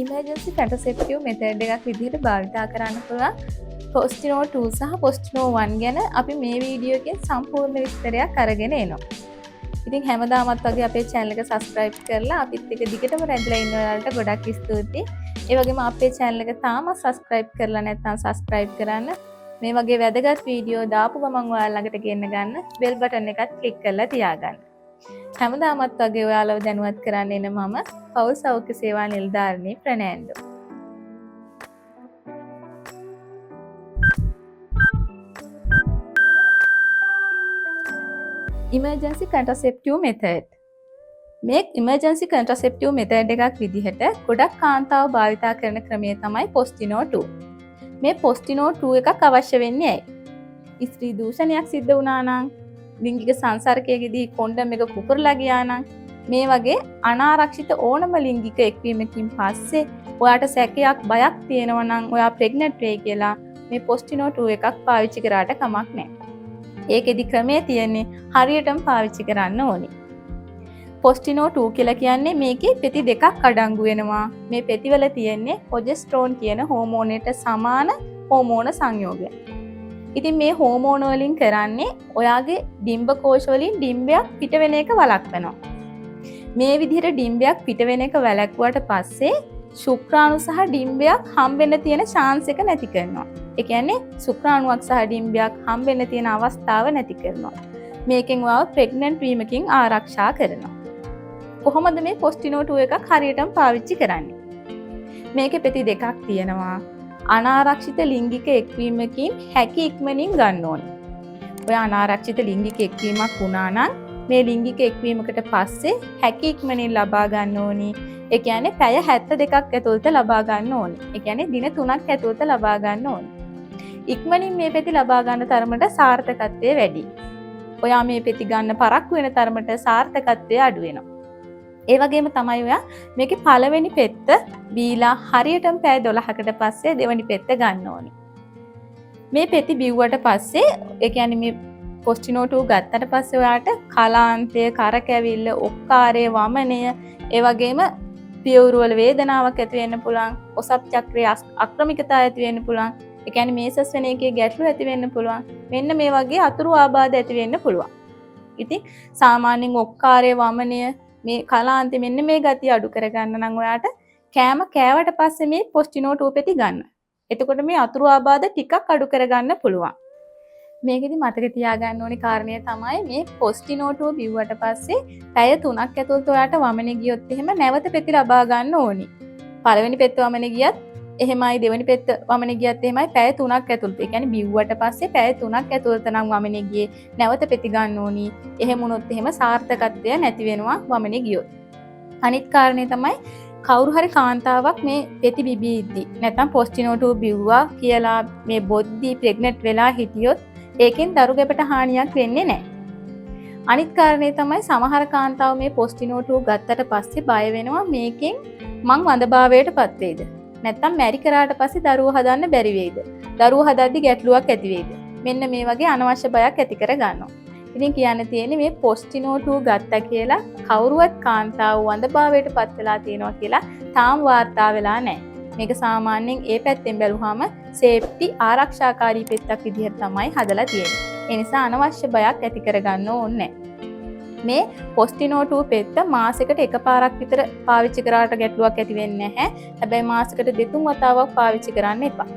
Emergency කැටසෙප්ටිව් method එකක් විදිහට භාවිතා කරන්න පුළුවන් පොස්ටිනෝ 2 සහ පොස්ටිනෝ 1 ගැන අපි මේ වීඩියෝ එකෙන් සම්පූර්ණ විස්තරයක් අරගෙන එනවා. ඉතින් හැමදාමත් වගේ අපේ channel එක subscribe කරලා අපිත් එක්ක දිගටම රැඳිලා ඉන්න ඔයාලට ගොඩක් ස්තුතියි. ඒ වගේම අපේ channel එක තාම subscribe කරලා නැත්නම් subscribe කරන්න. මේ වගේ වැදගත් වීඩියෝ දාපු ගමන් ඔයාලා ළඟට ගෙන්න ගන්න bell button එකත් click කරලා තියාගන්න. හැමදාමත් වගේ ඔයාලව දැනුවත් කරන්න එන මම පෞල් සෞඛ්‍ය සේවා නිලධාරිණී ප්‍රනෑන්ඩු. Emergency contraceptive method. මේ emergency contraceptive method එකක් විදිහට ගොඩක් කාන්තාව භාවිතා කරන ක්‍රමය තමයි පොස්ටිනෝ 2. මේ පොස්ටිනෝ 2 එකක් අවශ්‍ය වෙන්නේ ඇයි? ස්ත්‍රී දූෂණයක් සිද්ධ වුණා නම්, ලිංගික සංසර්ගයකදී කොන්ඩම් එක පුපුරලා ගියා නම්, මේ වගේ අනාරක්ෂිත ඕනම ලිංගික එක්වීමකින් පස්සේ ඔයාට සැකයක් බයක් තියෙනවා නම් ඔයා ප්‍රෙග්නන්ට් වෙයි කියලා මේ පොස්ටිනෝ 2 එකක් පාවිච්චි කරාට කමක් නැහැ. ඒකෙදි ක්‍රමයේ තියෙන්නේ හරියටම පාවිච්චි කරන්න ඕනේ. පොස්ටිනෝ 2 කියලා කියන්නේ මේකේ පෙති දෙකක් අඩංගු වෙනවා. මේ පෙතිවල තියෙන්නේ ප්‍රොජෙස්ටරෝන් කියන හෝමෝනයට සමාන හෝමෝන සංයෝගයක්. ඉතින් මේ හෝමෝන වලින් කරන්නේ ඔයාගේ ඩිම්බ කෝෂ වලින් ඩිම්බයක් පිට වෙන එක වළක්වනවා. මේ විදිහට ඩිම්බයක් පිට වෙන එක වැළැක්වුවට පස්සේ ශුක්‍රාණු සහ ඩිම්බයක් හම්බෙන්න තියෙන chance එක නැති කරනවා. ඒ කියන්නේ ශුක්‍රාණුවක් සහ ඩිම්බයක් හම්බෙන්න තියෙන අවස්ථාව නැති කරනවා. මේකෙන් ඔයාව ප්‍රෙග්නන්ට් වීමකින් ආරක්ෂා කරනවා. කොහොමද මේ පොස්ටිනෝ 2 එකක් හරියටම පාවිච්චි කරන්නේ? මේකේ පෙති දෙකක් තියෙනවා. අනාරක්ෂිත ලිංගික එක්වීමකින් හැකි ඉක්මනින් ගන්න ඕනේ. ඔය අනාරක්ෂිත ලිංගික එක්වීමක් වුණා නම් මේ ලිංගික එක්වීමකට පස්සේ හැකි ඉක්මනින් ලබා ගන්න ඕනේ. ඒ කියන්නේ පැය 72ක් ඇතුළත ලබා ගන්න ඕනේ. ඒ කියන්නේ දින 3ක් ඇතුළත ලබා ගන්න ඕනේ. ඉක්මනින් මේ පෙති ලබා ගන්න තරමට සාර්ථකත්වය වැඩි. ඔයා මේ පෙති ගන්න පරක්කු වෙන තරමට සාර්ථකත්වය අඩු වෙනවා. ඒ වගේම තමයි ඔයා මේකේ පළවෙනි පෙත්ත බීලා හරියටම පැය 12කට පස්සේ දෙවෙනි පෙත්ත ගන්න ඕනේ. මේ පෙති බිව්වට පස්සේ ඒ කියන්නේ මේ පොස්ටිනෝ 2 ගත්තට පස්සේ ඔයාට කලාන්තය, කරකැවිල්ල, ඔක්කාරය, වමනය, ඒ වගේම පියවුරු වල වේදනාවක් ඇති වෙන්න පුළුවන්, ඔසප් චක්‍රයේ අක්‍රමිකතාව ඇති වෙන්න පුළුවන්. ඒ කියන්නේ මේසස් වෙන එකේ ගැටලු ඇති වෙන්න පුළුවන්. මෙන්න මේ වගේ අතුරු ආබාධ ඇති වෙන්න පුළුවන්. ඉතින් සාමාන්‍යයෙන් ඔක්කාරය, වමනය, මේ කලාන්තය මෙන්න මේ ගතිය අඩු කරගන්න නම් ඔයාට කෑම කෑවට පස්සේ මේ පොස්ටිනෝ 2 පෙති ගන්න. එතකොට මේ අතුරු ආබාධ ටිකක් අඩු කරගන්න පුළුවන්. මේකෙදි මතක තියාගන්න ඕනි කාරණය තමයි මේ පොස්ටිනෝ 2 බිව්වට පස්සේ පැය 3ක් ඇතුළත ඔයාට වමනේ ගියොත් එහෙම නැවත පෙති ලබා ගන්න ඕනි. පළවෙනි පෙත්ත වමනේ ගියත් එහෙමයි, දෙවෙනි පෙත්ත වමනේ ගියත් එහෙමයි පැය 3ක් ඇතුළත. ඒ කියන්නේ බිව්වට පස්සේ පැය 3ක් ඇතුළත නම් වමනේ ගියේ නැවත පෙති ගන්න ඕනි. එහෙම වුණොත් එහෙම සාර්ථකත්වය නැති වෙනවා වමනේ ගියොත්. අනිත් කාරණේ තමයි කවුරු හරි කාන්තාවක් මේ පෙති බිබීද්දි නැත්නම් පොස්ටිනෝ 2 බිව්වා කියලා මේ බොද්දි ප්‍රෙග්නන්ට් වෙලා හිටියොත් ඒකෙන් දරු ගැබට හානියක් වෙන්නේ නැහැ. අනිත් කාරණේ තමයි සමහර කාන්තාව මේ පොස්ටිනෝ 2 ගත්තට පස්සේ බය වෙනවා මේකෙන් මං වඳභාවයටපත් වෙයිද? නැත්නම් මැරි කරාට පස්සේ දරුවෝ හදන්න බැරි වෙයිද? දරුවෝ හදද්දි ගැටලුවක් ඇති වෙයිද? මෙන්න මේ වගේ අනවශ්‍ය බයක් ඇති කර ගන්නවා. ඉතින් කියන්න තියෙන්නේ මේ පොස්ටිනෝ 2 ගත්තා කියලා කවුරුවත් කාන්තාව වඳභාවයටපත් වෙලා තියෙනවා කියලා තාම වාර්තා වෙලා නැහැ. මේක සාමාන්‍යයෙන් ඒ පැත්තෙන් බැලුවාම සේෆ්ටි ආරක්ෂාකාරී පෙත්තක් විදිහට තමයි හදලා තියෙන්නේ. ඒ නිසා අනවශ්‍ය බයක් ඇති කරගන්න ඕනේ මේ පොස්ටිනෝ 2 පෙත්ත මාසෙකට එකපාරක් විතර පාවිච්චි කරාට ගැටලුවක් ඇති වෙන්නේ නැහැ. හැබැයි මාසෙකට 2-3 වතාවක් පාවිච්චි කරන්න එපා.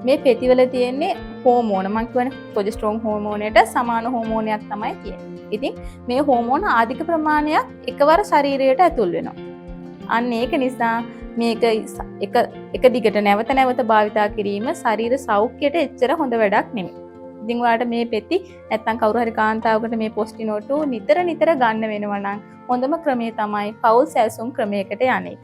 මේ පෙතිවල තියෙන්නේ හෝමෝන, මම කියන්නේ ප්‍රොජෙස්ටරෝන් හෝමෝනයට සමාන හෝමෝනයක් තමයි තියෙන්නේ. ඉතින් මේ හෝමෝන අධික ප්‍රමාණයක් එකවර ශරීරයට ඇතුල් වෙනවා. අන්න ඒක නිසා මේක එක දිගට නැවත නැවත භාවිතා කිරීම ශරීර සෞඛ්‍යයට එච්චර හොඳ වැඩක් නෙමෙයි. ඉතින් ඔයාලට මේ පෙති නැත්තම් කවුරු හරි කාන්තාවකට මේ පොස්ටිනෝ 2 නිතර ගන්න වෙනවා නම් හොඳම ක්‍රමය තමයි පෞල් සැලසුම් ක්‍රමයකට යන එක.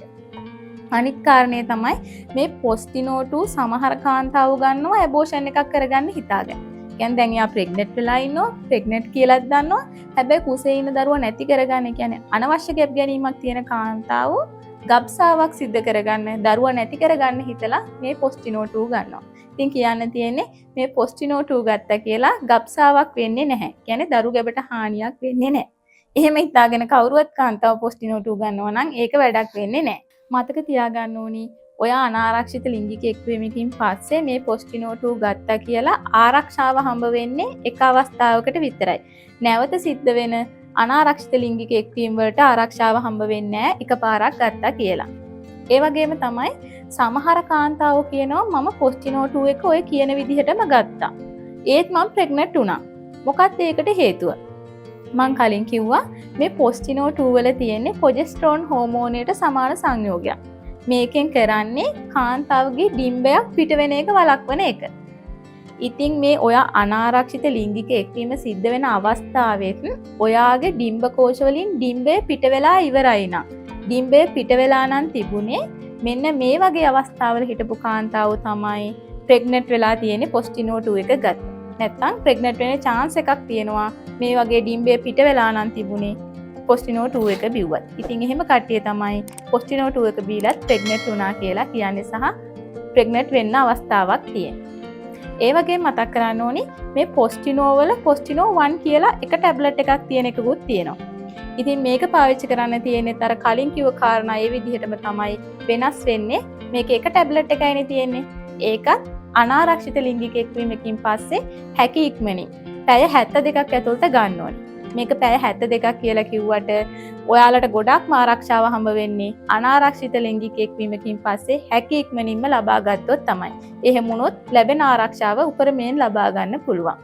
අනිත් කාරණේ තමයි මේ පොස්ටිනෝ 2 සමහර කාන්තාවෝ ගන්නවා ඇබෝෂන් එකක් කරගන්න හිතාගෙන. කියන්නේ දැන් යා ප්‍රෙග්නන්ට් වෙලා ඉන්නවා, ප්‍රෙග්නන්ට් කියලාත් දන්නවා. හැබැයි කුසේ ඉන්න දරුවා නැති කරගන්න, කියන්නේ අනවශ්‍ය ගැප් ගැනීමක් තියෙන කාන්තාවෝ ගබ්සාවක් සිද්ධ කරගන්න, දරුවා නැති කරගන්න හිතලා මේ පොස්ටිනෝ 2 ගන්නවා. ඉතින් කියන්න තියෙන්නේ මේ පොස්ටිනෝ 2 ගත්තා කියලා ගබ්සාවක් වෙන්නේ නැහැ. කියන්නේ දරු ගැබට හානියක් වෙන්නේ නැහැ. එහෙම හිතාගෙන කවුරුවත් කාන්තාව පොස්ටිනෝ 2 ගන්නවා නම් ඒක වැඩක් වෙන්නේ නැහැ. මතක තියාගන්න ඕනි ඔයා අනාරක්ෂිත ලිංගික එක්වීමකින් පස්සේ මේ පොස්ටිනෝටු ගත්තා කියලා ආරක්ෂාව හම්බ වෙන්නේ එක අවස්ථාවකට විතරයි. නැවත සිද්ධ වෙන අනාරක්ෂිත ලිංගික එක්වීම වලට ආරක්ෂාව හම්බ වෙන්නේ නැහැ එකපාරක් ගත්තා කියලා. ඒ වගේම තමයි සමහර කාන්තාවෝ කියනවා මම පොස්ටිනෝටු එක ඔය කියන විදිහටම ගත්තා. ඒත් මම ප්‍රෙග්නන්ට් වුණා. මොකක්ද ඒකට හේතුව? මං කලින් කිව්වා මේ පොස්ටිනෝටු වල තියෙන්නේ ප්‍රොජෙස්ටරෝන් හෝමෝනයට සමාන සංයෝගයක්. මේකෙන් කරන්නේ කාන්තාවගේ ඩිම්බයක් පිට වෙන එක වළක්වන එක. ඉතින් මේ ඔයා අනාරක්ෂිත ලිංගික එක්වීම සිද්ධ වෙන අවස්ථාවෙත් ඔයාගේ ඩිම්බ කෝෂ වලින් ඩිම්බය පිට වෙලා ඉවරයි නම් ඩිම්බය පිට වෙලා නම් තිබුණේ මෙන්න මේ වගේ අවස්ථාවල හිටපු කාන්තාවෝ තමයි ප්‍රෙග්නන්ට් වෙලා තියෙන්නේ පොස්ටිනෝටු එක ගත්තා. නැත්තම් ප්‍රෙග්නන්ට් වෙන්න chance එකක් තියෙනවා මේ වගේ ඩිම්බය පිට වෙලා නම් තිබුණේ පොස්ටිනෝටු එක බිව්වත්. ඉතින් එහෙම කට්ටිය තමයි පොස්ටිනෝටු එක බීලත් ප්‍රෙග්නන්ට් වුණා කියලා කියන්නේ සහ ප්‍රෙග්නන්ට් වෙන්න අවස්ථාවක් තියෙනවා. ඒ වගේම මතක් කරගන්න ඕනි මේ පොස්ටිනෝ වල පොස්ටිනෝ 1 කියලා එක ටැබ්ලට් එකක් තියෙන එකකුත් තියෙනවා. ඉතින් මේක පාවිච්චි කරන්න තියෙන්නේ අර කලින් කිව්ව කාරණා ඒ විදිහටම තමයි වෙනස් වෙන්නේ. මේක එක ටැබ්ලට් එකයිනේ තියෙන්නේ. ඒකත් අනාරක්ෂිත ලිංගික එක්වීමකින් පස්සේ හැකි ඉක්මනින් පැය 72ක් ඇතුළත ගන්න ඕනේ. මේක පැය 72ක් කියලා කිව්වට ඔයාලට ගොඩක්ම ආරක්ෂාව හම්බ වෙන්නේ අනාරක්ෂිත ලිංගික එක්වීමකින් පස්සේ හැකි ඉක්මනින්ම ලබා ගත්තොත් තමයි. එහෙම වුණොත් ලැබෙන ආරක්ෂාව උපරිමයෙන් ලබා ගන්න පුළුවන්.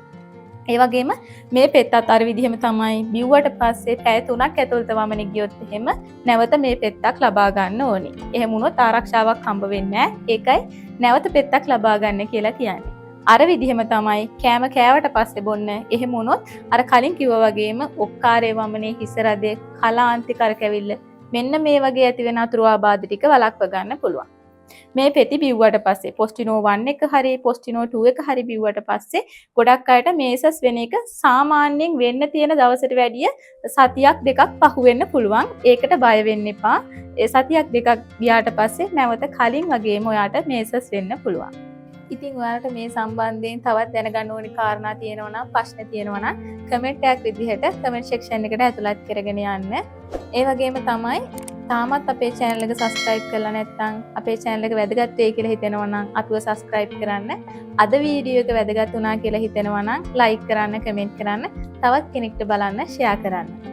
ඒ වගේම මේ පෙත්තත් අර විදිහම තමයි බිව්වට පස්සේ පැය 3ක් ඇතුළත වමනේ ගියොත් එහෙම නැවත මේ පෙත්තක් ලබා ගන්න ඕනේ. එහෙම වුණොත් ආරක්ෂාවක් හම්බ වෙන්නේ නැහැ. ඒකයි නැවත පෙත්තක් ලබා ගන්න කියලා කියන්නේ. අර විදිහම තමයි කෑම කෑවට පස්සේ බොන්න. එහෙම වුණොත් අර කලින් කිව්වා වගේම ඔක්කාරේ වමනේ හිස රදේ කලාන්ති කරකැවිල්ල මෙන්න මේ වගේ ඇති වෙන අතුරු ආබාධ ටික වළක්ව ගන්න පුළුවන්. මේ පෙති බිව්වට පස්සේ පොස්ටිනෝ 1 එක හරි පොස්ටිනෝ 2 එක හරි බිව්වට පස්සේ ගොඩක් අයට මේසස් වෙන එක සාමාන්‍යයෙන් වෙන්න තියෙන දවසට වැඩිය සතියක් දෙකක් පහු වෙන්න පුළුවන්. ඒකට බය වෙන්න එපා. ඒ සතියක් දෙකක් ගියාට පස්සේ නැවත කලින් වගේම ඔයාට මේසස් වෙන්න පුළුවන්. ඉතින් ඔයාලට මේ සම්බන්ධයෙන් තවත් දැනගන්න ඕනි කාරණා තියෙනවා නම් ප්‍රශ්න තියෙනවා නම් කමෙන්ට් එකක් විදිහට කමෙන්ට් සෙක්ෂන් එකට ඇතුළත් කරගෙන යන්න. ඒ වගේම තමයි තාමත් අපේ channel එක subscribe කරලා නැත්නම් අපේ channel එක වැදගත් වෙයි කියලා හිතෙනවා නම් අපිව subscribe කරන්න. අද වීඩියෝ එක වැදගත් වුණා කියලා හිතෙනවා නම් like කරන්න, comment කරන්න, තවත් කෙනෙක්ට බලන්න share කරන්න.